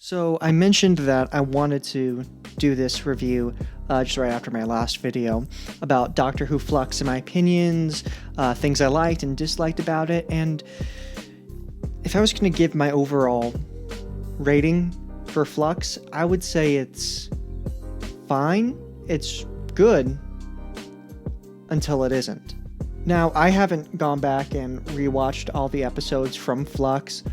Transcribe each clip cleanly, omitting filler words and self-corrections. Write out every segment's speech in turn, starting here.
So I mentioned that I wanted to do this review just right after my last video about Doctor Who Flux and my opinions, things I liked and disliked about it, and if I was going to give my overall rating for Flux, I would say it's fine, it's good, until it isn't. Now, I haven't gone back and rewatched all the episodes from Flux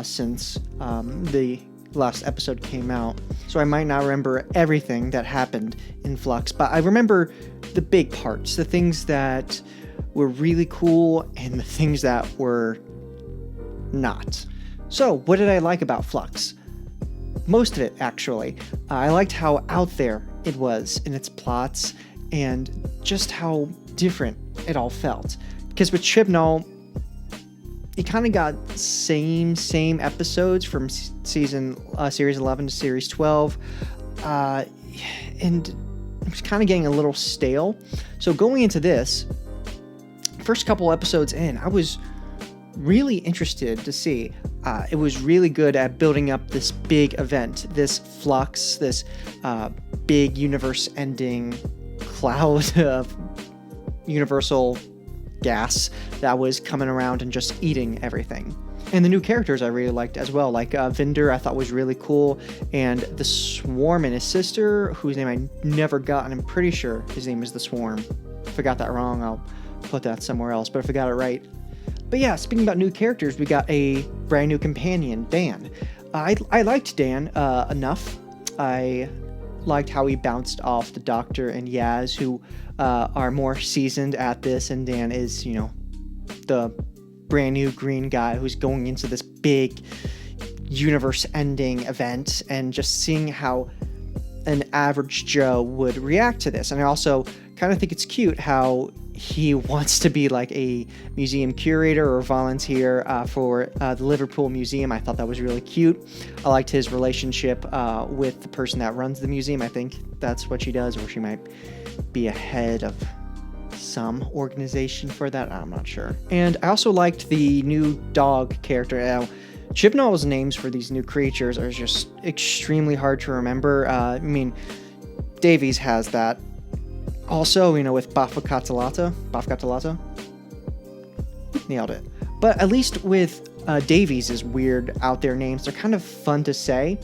since the last episode came out, so I might not remember everything that happened in Flux, but I remember the big parts, the things that were really cool and the things that were not. So, what did I like about Flux? Most of it, actually. I liked how out there it was in its plots and just how different it all felt. Because with Chibnall, it kind of got same episodes from series 11 to series 12, and it was kind of getting a little stale. So going into this, first couple episodes in, I was really interested to see. It was really good at building up this big event, this Flux, this big universe-ending cloud of universal gas that was coming around and just eating everything. And the new characters I really liked as well, like Vinder I thought was really cool, and the Swarm and his sister, whose name I never got, and I'm pretty sure his name is the Swarm. If I got that wrong, I'll put that somewhere else, but if I got it right. But yeah, speaking about new characters, we got a brand new companion, Dan. I liked Dan enough. I liked how he bounced off the Doctor and Yaz, who are more seasoned at this, and Dan is, the brand new green guy who's going into this big universe-ending event, and just seeing how an average Joe would react to this. And I also kind of think it's cute how he wants to be like a museum curator or volunteer for the Liverpool Museum. I thought that was really cute. I liked his relationship with the person that runs the museum. I think that's what she does, or she might be a head of some organization for that. I'm not sure. And I also liked the new dog character. Now, Chibnall'S names for these new creatures are just extremely hard to remember. Davies has that. Also, with Bafakatalata. Nailed it. But at least with Davies' weird out there names, they're kind of fun to say.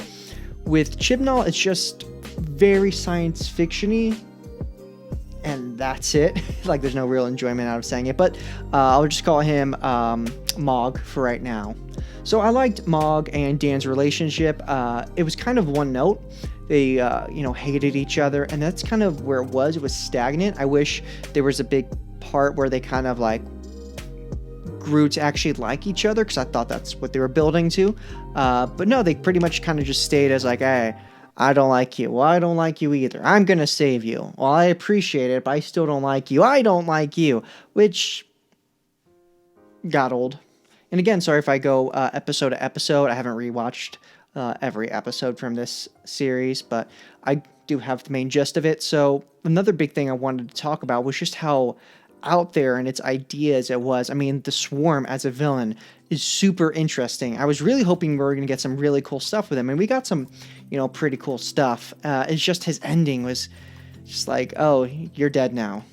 With Chibnall, it's just very science fiction-y, and that's it. Like, there's no real enjoyment out of saying it, but I'll just call him Mog for right now. So I liked Mog and Dan's relationship. It was kind of one note. They, hated each other, and that's kind of where it was. It was stagnant. I wish there was a big part where they kind of, grew to actually like each other, because I thought that's what they were building to. But no, they pretty much kind of just stayed as hey, I don't like you. Well, I don't like you either. I'm gonna save you. Well, I appreciate it, but I still don't like you. I don't like you. Which got old. And again, sorry if I go episode to episode. I haven't rewatched every episode from this series, but I do have the main gist of it. So another big thing I wanted to talk about was just how out there and its ideas it was. The Swarm as a villain is super interesting. I was really hoping we were going to get some really cool stuff with him, and we got some, pretty cool stuff. It's just his ending was just oh, you're dead now.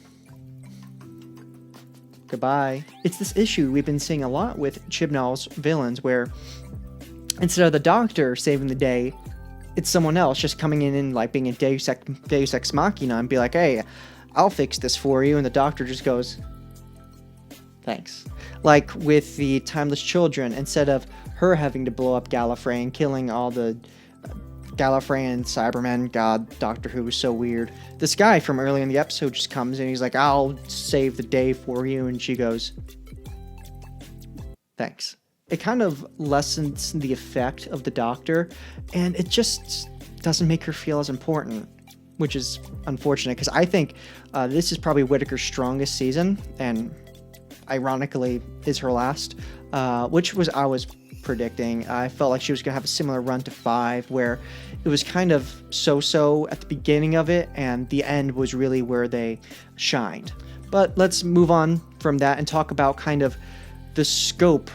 Goodbye. It's this issue we've been seeing a lot with Chibnall'S villains, where instead of the Doctor saving the day, it's someone else just coming in and being a Deus Ex Machina and be like, hey, I'll fix this for you, and the Doctor just goes, thanks. Like with the Timeless Children, instead of her having to blow up Gallifrey and killing all the Gallifrey and Cybermen, God, Doctor Who was so weird. This guy from early in the episode just comes and he's like, I'll save the day for you, and she goes, thanks. It kind of lessens the effect of the Doctor, and it just doesn't make her feel as important, which is unfortunate, because I think this is probably Whittaker's strongest season, and ironically is her last, which was I was predicting. I felt like she was going to have a similar run to 5, where it was kind of so-so at the beginning of it, and the end was really where they shined. But let's move on from that and talk about kind of the scope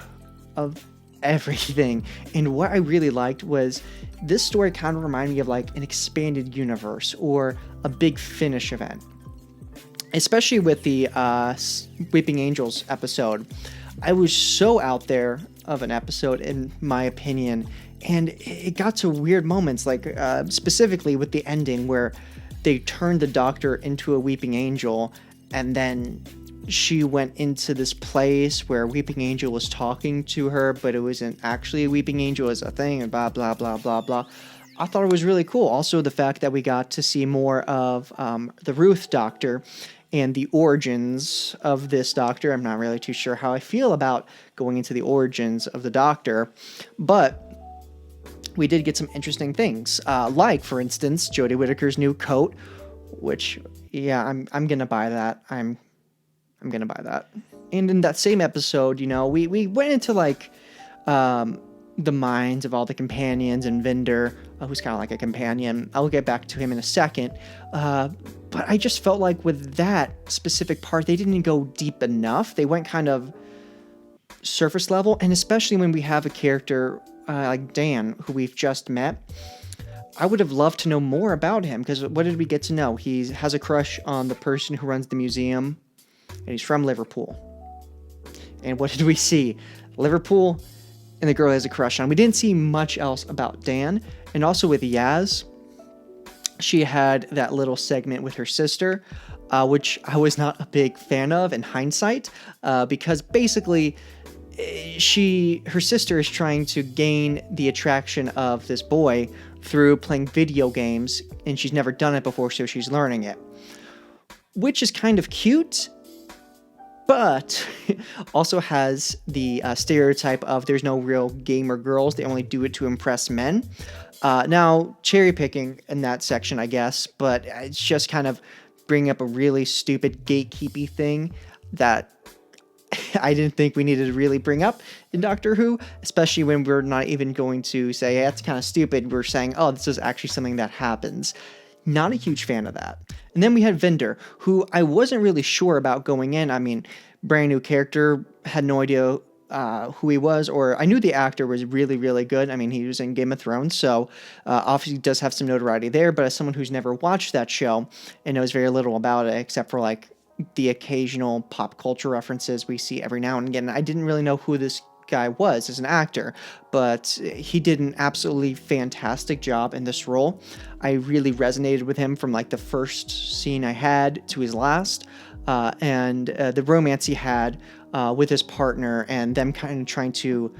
of everything. And what I really liked was this story kind of reminded me of like an expanded universe or a Big Finish event. Especially with the Weeping Angels episode. I was so out there of an episode, in my opinion, and it got to weird moments, like specifically with the ending where they turned the Doctor into a Weeping Angel, and then she went into this place where Weeping Angel was talking to her, but it wasn't actually a Weeping Angel as a thing, and blah, blah, blah, blah, blah. I thought it was really cool. Also, the fact that we got to see more of the Ruth Doctor and the origins of this Doctor. I'm not really too sure how I feel about going into the origins of the Doctor, but we did get some interesting things. Like, for instance, Jodie Whittaker's new coat, which, yeah, I'm gonna buy that. I'm gonna buy that. And in that same episode, you know, we went into like the minds of all the companions and Vinder, who's kind of like a companion. I'll get back to him in a second. But I just felt like with that specific part, they didn't go deep enough. They went kind of surface level, and especially when we have a character like Dan, who we've just met. I would have loved to know more about him, because what did we get to know? He has a crush on the person who runs the museum, and he's from Liverpool. And what did we see? Liverpool, and the girl has a crush on. We didn't see much else about Dan. And also with Yaz, she had that little segment with her sister, which I was not a big fan of in hindsight, because basically her sister is trying to gain the attraction of this boy through playing video games, and she's never done it before, so she's learning it. Which is kind of cute, but also has the stereotype of there's no real gamer girls, they only do it to impress men. Now, cherry picking in that section, I guess, but it's just kind of bringing up a really stupid gatekeepy thing that I didn't think we needed to really bring up in Doctor Who, especially when we're not even going to say, hey, that's kind of stupid. We're saying, oh, this is actually something that happens. Not a huge fan of that. And then we had Vinder, who I wasn't really sure about going in. I mean, brand new character, had no idea who he was, or I knew the actor was really, really good. I mean, he was in Game of Thrones, so obviously does have some notoriety there, but as someone who's never watched that show and knows very little about it, except for like the occasional pop culture references we see every now and again, I didn't really know who this guy was as an actor, but he did an absolutely fantastic job in this role. I really resonated with him from like the first scene I had to his last, and the romance he had with his partner and them kind of trying to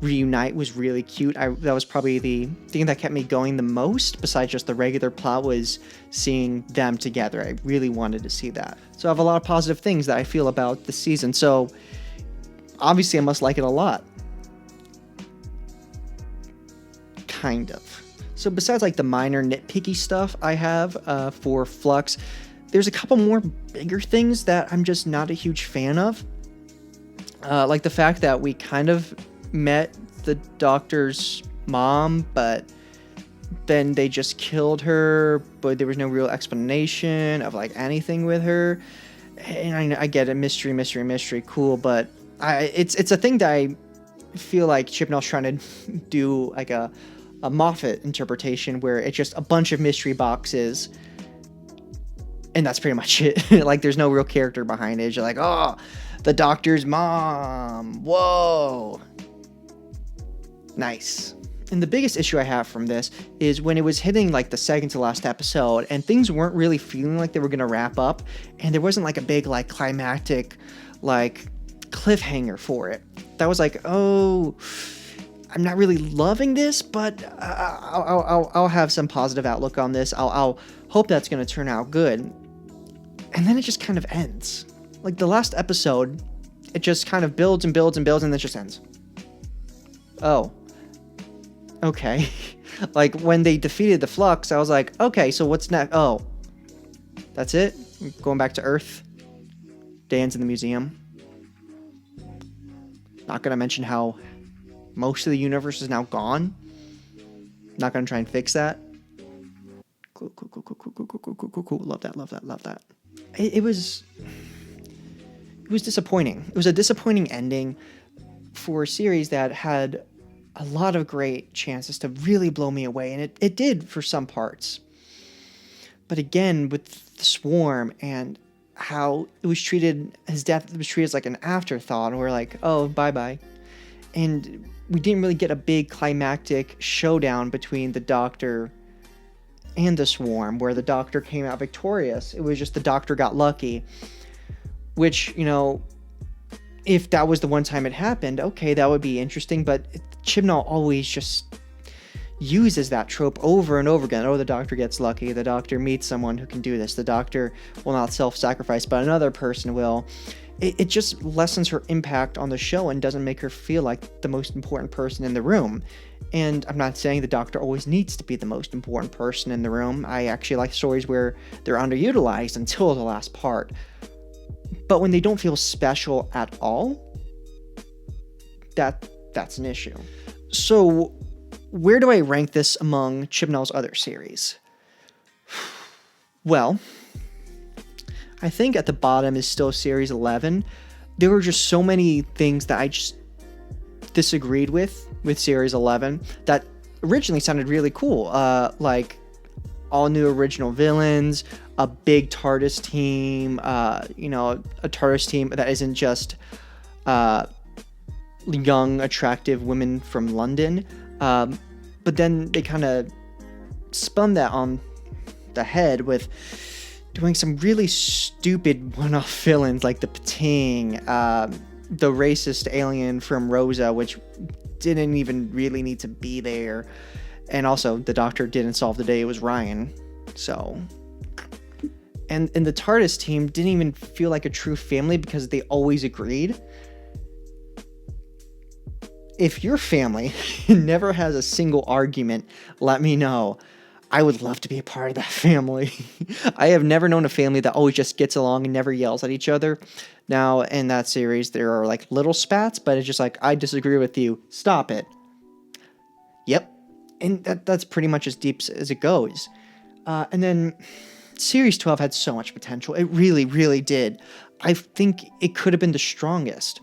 reunite was really cute. That was probably the thing that kept me going the most, besides just the regular plot, was seeing them together. I really wanted to see that. So I have a lot of positive things that I feel about the season. So obviously I must like it a lot. Kind of. So besides like the minor nitpicky stuff I have for Flux, there's a couple more bigger things that I'm just not a huge fan of. Like the fact that we kind of met the Doctor's mom, but then they just killed her, but there was no real explanation of like anything with her. And I get it, mystery, cool, but it's a thing that I feel like Chibnall's trying to do like a Moffat interpretation, where it's just a bunch of mystery boxes, and that's pretty much it. Like there's no real character behind it. You're like, oh, the Doctor's mom. Whoa. Nice. And the biggest issue I have from this is when it was hitting like the second to last episode and things weren't really feeling like they were going to wrap up, and there wasn't like a big like climactic like cliffhanger for it. That was like, oh, I'm not really loving this, but I'll have some positive outlook on this. I'll hope that's going to turn out good. And then it just kind of ends. Like the last episode, it just kind of builds and builds and builds, and then it just ends. Oh. Okay. Like when they defeated the Flux, I was like, okay, so what's next? Oh. That's it? Going back to Earth? Dan's in the museum. Not going to mention how most of the universe is now gone. Not going to try and fix that. Cool. Love that. It was disappointing. It was a disappointing ending for a series that had a lot of great chances to really blow me away, and it did for some parts. But again, with the swarm and how it was treated, his death was treated as like an afterthought, and we're like, oh, bye-bye. And we didn't really get a big climactic showdown between the Doctor and the swarm, where the Doctor came out victorious. It was just the Doctor got lucky, which, you know, if that was the one time it happened, okay, that would be interesting, but Chibnall always just uses that trope over and over again. Oh, the Doctor gets lucky, the Doctor meets someone who can do this, the Doctor will not self-sacrifice, but another person will. It just lessens her impact on the show and doesn't make her feel like the most important person in the room. And I'm not saying the Doctor always needs to be the most important person in the room. I actually like stories where they're underutilized until the last part. But when they don't feel special at all, that's an issue. So where do I rank this among Chibnall's other series? Well, I think at the bottom is still series 11. There were just so many things that I just disagreed with series 11 that originally sounded really cool. Like all new original villains, a big TARDIS team, you know, a TARDIS team that isn't just young, attractive women from London. But then they kind of spun that on the head with doing some really stupid one-off villains like the Pating, the racist alien from Rosa, which didn't even really need to be there. And also, the Doctor didn't solve the day, it was Ryan. So... And the TARDIS team didn't even feel like a true family because they always agreed. If your family never has a single argument, let me know. I would love to be a part of that family. I have never known a family that always just gets along and never yells at each other. Now, in that series, there are like little spats, but it's just like, I disagree with you. Stop it. Yep. And that's pretty much as deep as it goes. And then Series 12 had so much potential. It really, really did. I think it could have been the strongest.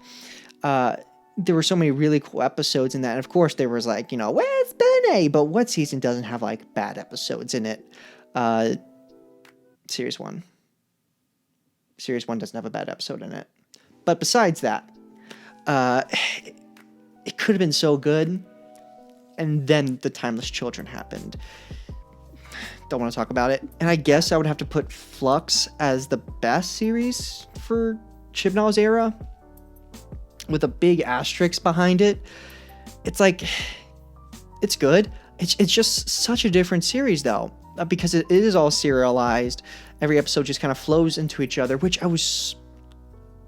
There were so many really cool episodes in that. And of course, there was like, you know, where's Benny? But what season doesn't have like bad episodes in it? Series 1. Series 1 doesn't have a bad episode in it. But besides that, it could have been so good. And then the Timeless Children happened. Don't want to talk about it. And I guess I would have to put Flux as the best series for Chibnall's era, with a big asterisk behind it. It's like, it's good. It's just such a different series though, because it is all serialized. Every episode just kind of flows into each other, which I was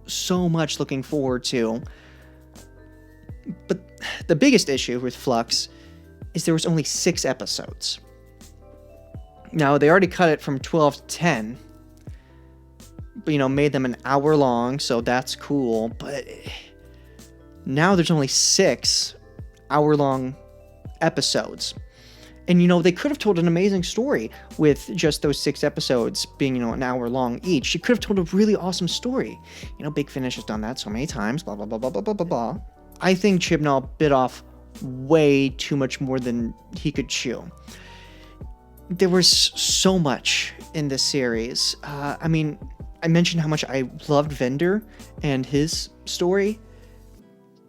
so much looking forward to. But the biggest issue with Flux is there was only 6 episodes. Now, they already cut it from 12 to 10, but, you know, made them an hour long, so that's cool. But now there's only 6 hour-long episodes. And, you know, they could have told an amazing story with just those 6 episodes being, you know, an hour long each. You could have told a really awesome story. You know, Big Finish has done that so many times, blah, blah, blah, blah, blah, blah, blah, blah. I think Chibnall bit off way too much more than he could chew. There was so much in this series. I mean, I mentioned how much I loved Vendor and his story,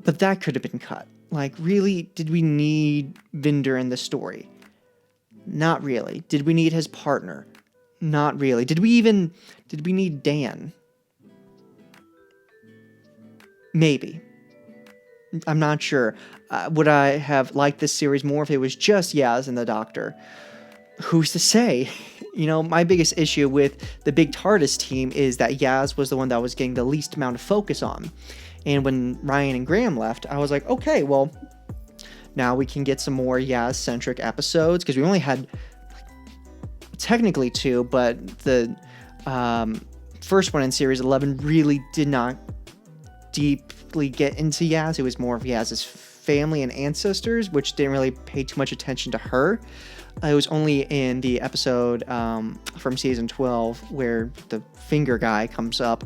but that could have been cut. Like, really, did we need Vendor in the story? Not really. Did we need his partner? Not really. Did we need Dan? Maybe. I'm not sure. Would I have liked this series more if it was just Yaz and the Doctor? Who's to say? You know, my biggest issue with the big TARDIS team is that Yaz was the one that was getting the least amount of focus on. And when Ryan and Graham left, I was like, okay, well, now we can get some more Yaz-centric episodes, because we only had technically 2, but the first one in Series 11 really did not deeply get into Yaz. It was more of Yaz's family and ancestors, which didn't really pay too much attention to her. It was only in the episode from season 12 where the finger guy comes up.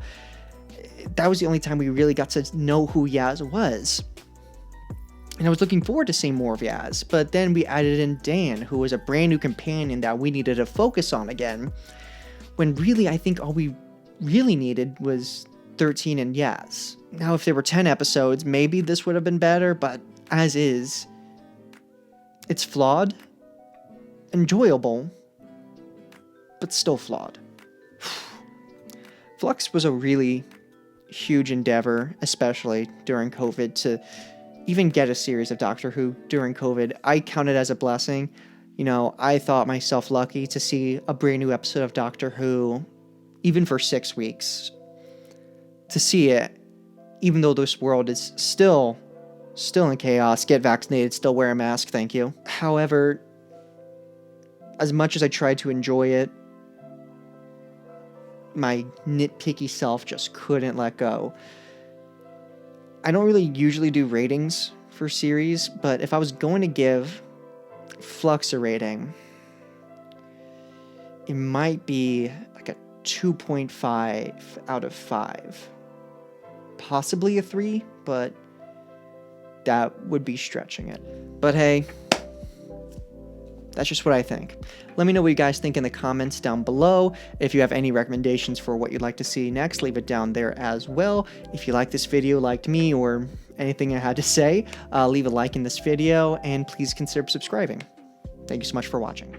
That was the only time we really got to know who Yaz was. And I was looking forward to seeing more of Yaz, but then we added in Dan, who was a brand new companion that we needed to focus on again, when really I think all we really needed was 13 and Yaz. Now, if there were 10 episodes, maybe this would have been better, but as is, it's flawed, enjoyable, but still flawed. Flux was a really huge endeavor, especially during COVID, to even get a series of Doctor Who during COVID. I count it as a blessing. You know, I thought myself lucky to see a brand new episode of Doctor Who, even for 6 weeks. To see it, even though this world is still in chaos. Get vaccinated, still wear a mask, thank you. However, as much as I tried to enjoy it, my nitpicky self just couldn't let go. I don't really usually do ratings for series, but if I was going to give Flux a rating, it might be like a 2.5 out of 5. Possibly a 3, but that would be stretching it. But hey, that's just what I think. Let me know what you guys think in the comments down below. If you have any recommendations for what you'd like to see next, leave it down there as well. If you like this video, liked me, or anything I had to say, leave a like in this video, and please consider subscribing. Thank you so much for watching.